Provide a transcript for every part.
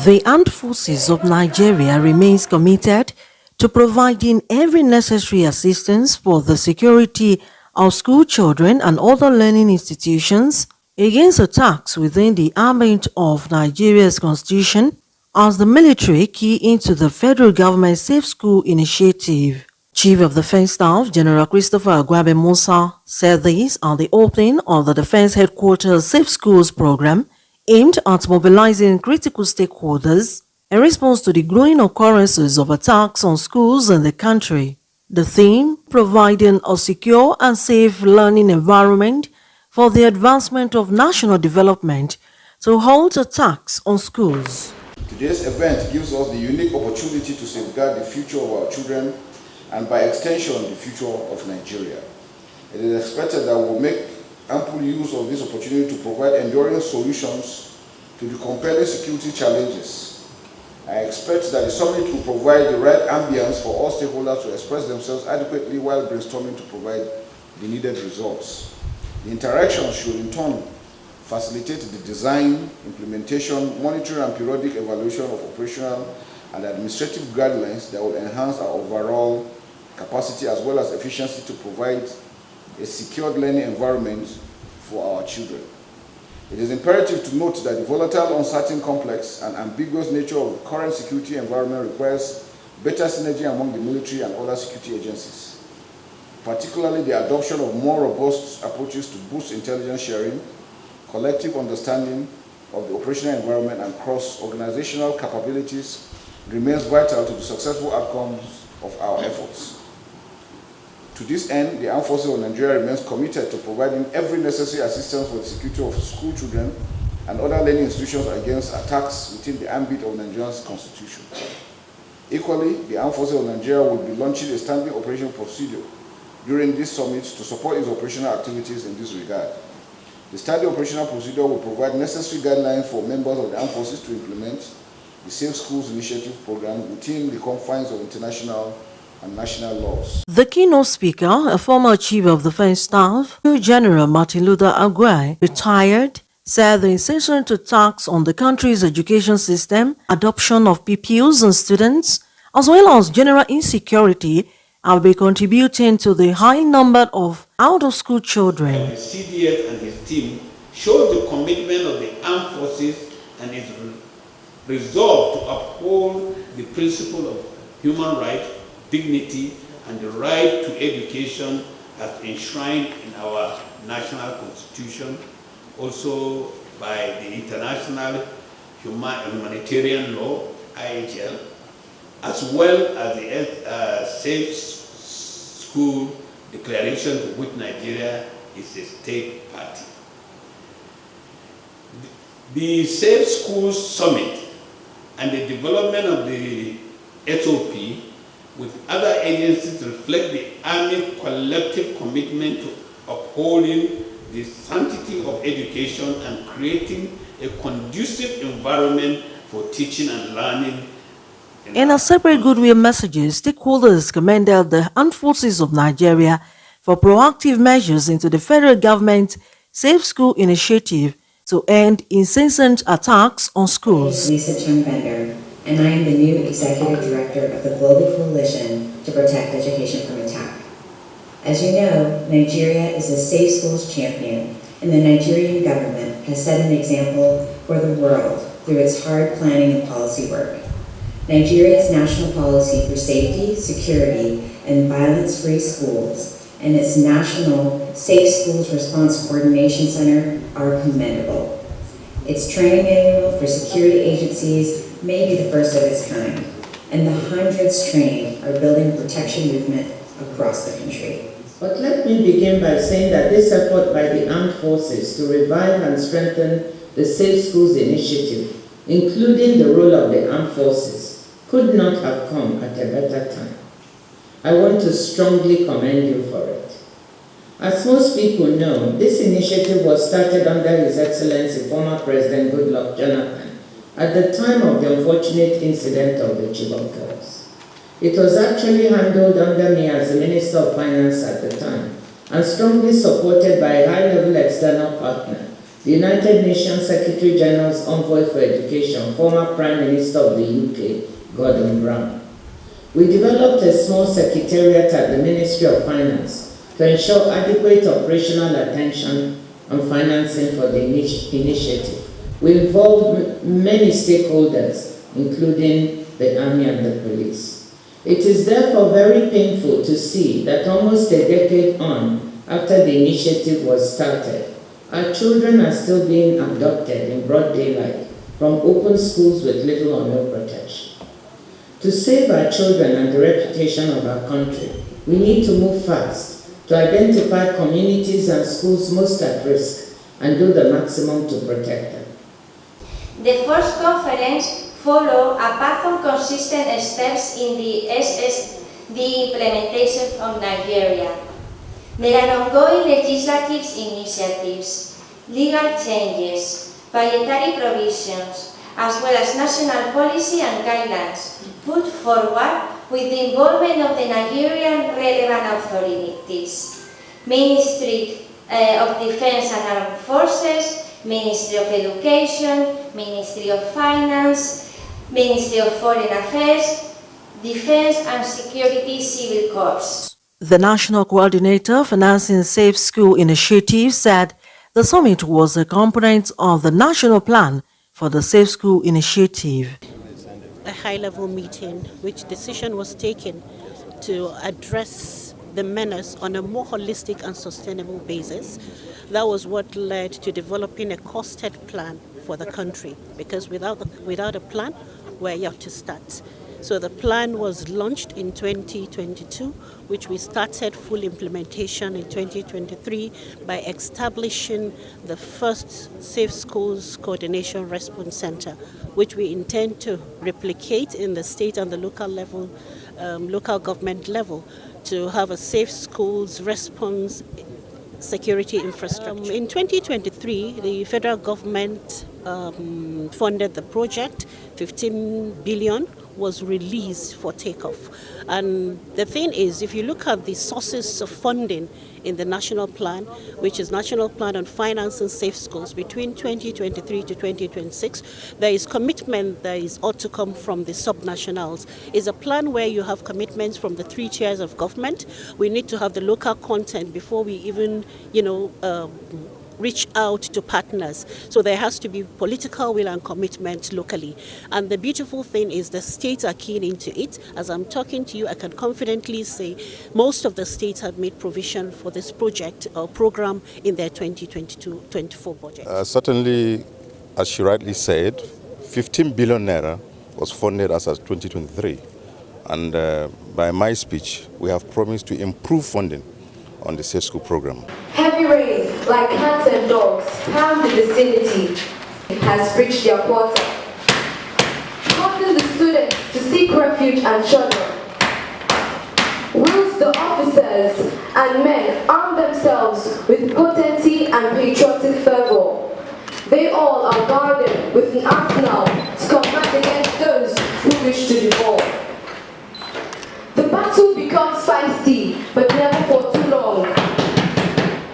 The Armed Forces of Nigeria remains committed to providing every necessary assistance for the security of school children and other learning institutions against attacks within the ambit of Nigeria's constitution as the military key into the federal government's Safe School initiative. Chief of Defense Staff General Christopher Agwabe Musa said this at the opening of the Defense Headquarters Safe Schools program aimed at mobilizing critical stakeholders in response to the growing occurrences of attacks on schools in the country. The theme, providing a secure and safe learning environment for the advancement of national development to halt attacks on schools. Today's event gives us the unique opportunity to safeguard the future of our children and by extension the future of Nigeria. It is expected that we will make ample use of this opportunity to provide enduring solutions to the compelling security challenges. I expect that the summit will provide the right ambience for all stakeholders to express themselves adequately while brainstorming to provide the needed results. The interaction should in turn facilitate the design, implementation, monitoring and periodic evaluation of operational and administrative guidelines that will enhance our overall capacity as well as efficiency to provide a secured learning environment for our children. It is imperative to note that the volatile, uncertain, complex, and ambiguous nature of the current security environment requires better synergy among the military and other security agencies, particularly the adoption of more robust approaches to boost intelligence sharing, collective understanding of the operational environment, and cross-organizational capabilities remains vital to the successful outcomes of our efforts. To this end, the Armed Forces of Nigeria remains committed to providing every necessary assistance for the security of school children and other learning institutions against attacks within the ambit of Nigeria's constitution. Equally, the Armed Forces of Nigeria will be launching a standing operation procedure during this summit to support its operational activities in this regard. The standing operational procedure will provide necessary guidelines for members of the Armed Forces to implement the Safe Schools Initiative program within the confines of international and national laws. The keynote speaker, a former Chief of Defense Staff, General Martin Luther Agwai, retired, said the incessant attacks on the country's education system, adoption of pupils and students, as well as general insecurity, have been contributing to the high number of out-of-school children. The CDF and his team showed the commitment of the armed forces and its resolve to uphold the principle of human rights, dignity, and the right to education as enshrined in our national constitution, also by the International Humanitarian Law, IHL, as well as the Safe School Declaration to which Nigeria is a state party. The Safe Schools Summit and the development of the SOP with other agencies reflect the Army's collective commitment to upholding the sanctity of education and creating a conducive environment for teaching and learning. In a separate goodwill messages, stakeholders commended the Armed Forces of Nigeria for proactive measures into the federal government's Safe School initiative to end incessant attacks on schools. Lisa Chung-Bender, and I am the new Executive Director of the Global Coalition to Protect Education from Attack. As you know, Nigeria is a Safe Schools champion, and the Nigerian government has set an example for the world through its hard planning and policy work. Nigeria's national policy for safety, security, and violence-free schools and its National Safe Schools Response Coordination Center are commendable. Its training manual for security agencies may be the first of its kind, and the hundreds trained are building a protection movement across the country. But let me begin by saying that this effort by the armed forces to revive and strengthen the Safe Schools initiative, including the role of the armed forces, could not have come at a better time. I want to strongly commend you for it. As most people know, this initiative was started under His Excellency former President Goodluck Jonathan at the time of the unfortunate incident of the Chibok girls. It was actually handled under me as the Minister of Finance at the time and strongly supported by a high-level external partner, the United Nations Secretary General's Envoy for Education, former Prime Minister of the UK, Gordon Brown. We developed a small secretariat at the Ministry of Finance to ensure adequate operational attention and financing for the initiative. We involved many stakeholders, including the Army and the police. It is therefore very painful to see that almost a decade on after the initiative was started, our children are still being abducted in broad daylight from open schools with little or no protection. To save our children and the reputation of our country, we need to move fast to identify communities and schools most at risk and do the maximum to protect them. The first conference followed a path of consistent steps in the SSD implementation of Nigeria. There are ongoing legislative initiatives, legal changes, budgetary provisions, as well as national policy and guidelines put forward with the involvement of the Nigerian relevant authorities, Ministry of Defense and Armed Forces, Ministry of Education, Ministry of Finance, Ministry of Foreign Affairs, Defense and Security Civil Corps. The National Coordinator Financing Safe School Initiative said the summit was a component of the National Plan for the Safe School Initiative. A high-level meeting which decision was taken to address the menace on a more holistic and sustainable basis. That was what led to developing a costed plan for the country, because without a plan, we're yet to start. So the plan was launched in 2022, which we started full implementation in 2023 by establishing the first Safe Schools Coordination Response Center, which we intend to replicate in the state and the local level, local government level, to have a safe schools response security infrastructure. In 2023, the federal government funded the project. 15 billion was released for takeoff. And the thing is, if you look at the sources of funding in the national plan, which is National Plan on Financing Safe Schools, between 2023 to 2026, there is commitment that is ought to come from the subnationals. It's a plan where you have commitments from the 3 tiers of government. We need to have the local content before we even, reach out to partners. So there has to be political will and commitment locally. And the beautiful thing is the states are keen into it. As I'm talking to you, I can confidently say most of the states have made provision for this project or program in their 2022-24 budget. Certainly, as she rightly said, 15 billion naira was funded as of 2023. And by my speech, we have promised to improve funding on the Safe School program. Heavy rain, like cats and dogs, pound the vicinity, has reached their quarter, causing the students to seek refuge and shelter. Whilst the officers and men arm themselves with potency and patriotic fervor, they all are guarded with an arsenal to combat against those who wish to devour. The battle becomes feisty, but never for too long.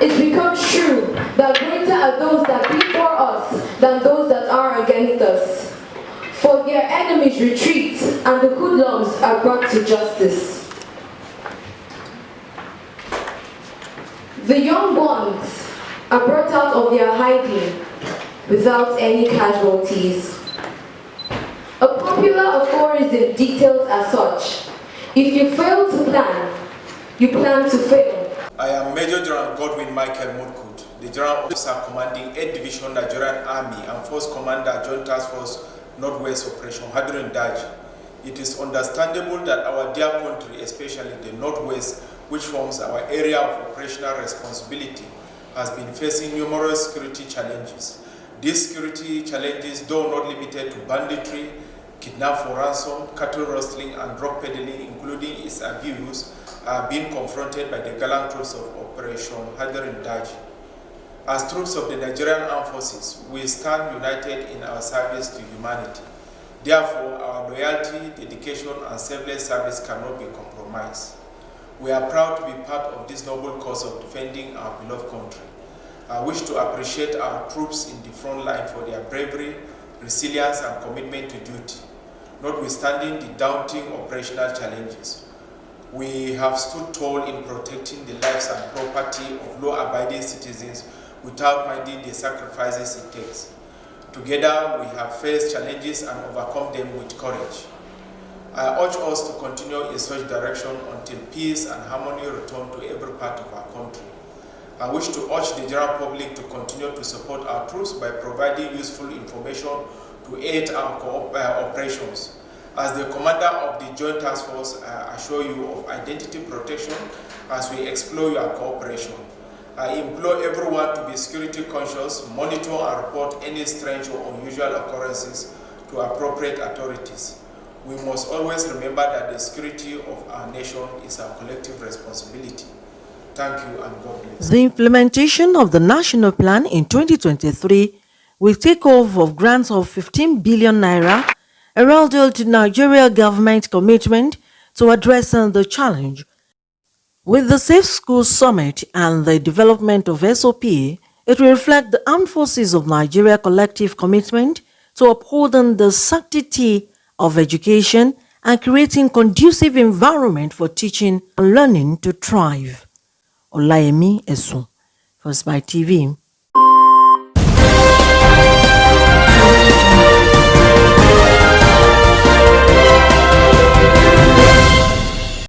It becomes true that greater are those that be for us than those that are against us. For their enemies retreat, and the hoodlums are brought to justice. The young ones are brought out of their hiding without any casualties. A popular aphorism details as such: if you fail to plan, you plan to fail. I am Major General Godwin Michael Mutkud, the General Officer commanding 8th Division Nigerian Army and Force Commander Joint Task Force Northwest Operation HADARIN DAJI. It is understandable that our dear country, especially the Northwest, which forms our area of operational responsibility, has been facing numerous security challenges. These security challenges, though not limited to banditry, kidnap for ransom, cattle rustling, and drug peddling, including its abuse, are being confronted by the gallant troops of Operation HADARIN DAJI. As troops of the Nigerian Armed Forces, we stand united in our service to humanity. Therefore, our loyalty, dedication, and selfless service cannot be compromised. We are proud to be part of this noble cause of defending our beloved country. I wish to appreciate our troops in the front line for their bravery, resilience, and commitment to duty. Notwithstanding the daunting operational challenges, we have stood tall in protecting the lives and property of law-abiding citizens without minding the sacrifices it takes. Together, we have faced challenges and overcome them with courage. I urge us to continue in such direction until peace and harmony return to every part of our country. I wish to urge the general public to continue to support our troops by providing useful information to aid our operations. As the commander of the Joint Task Force, I assure you of identity protection as we explore your cooperation. I implore everyone to be security conscious, monitor and report any strange or unusual occurrences to appropriate authorities. We must always remember that the security of our nation is our collective responsibility. Thank you and God bless. The implementation of the National Plan in 2023 will take off of grants of 15 billion naira, heralded Nigeria government commitment to address the challenge. With the Safe Schools Summit and the development of SOP, it will reflect the Armed Forces of Nigeria collective commitment to upholding the sanctity of education and creating conducive environment for teaching and learning to thrive. Olayemi Esun, First by TV.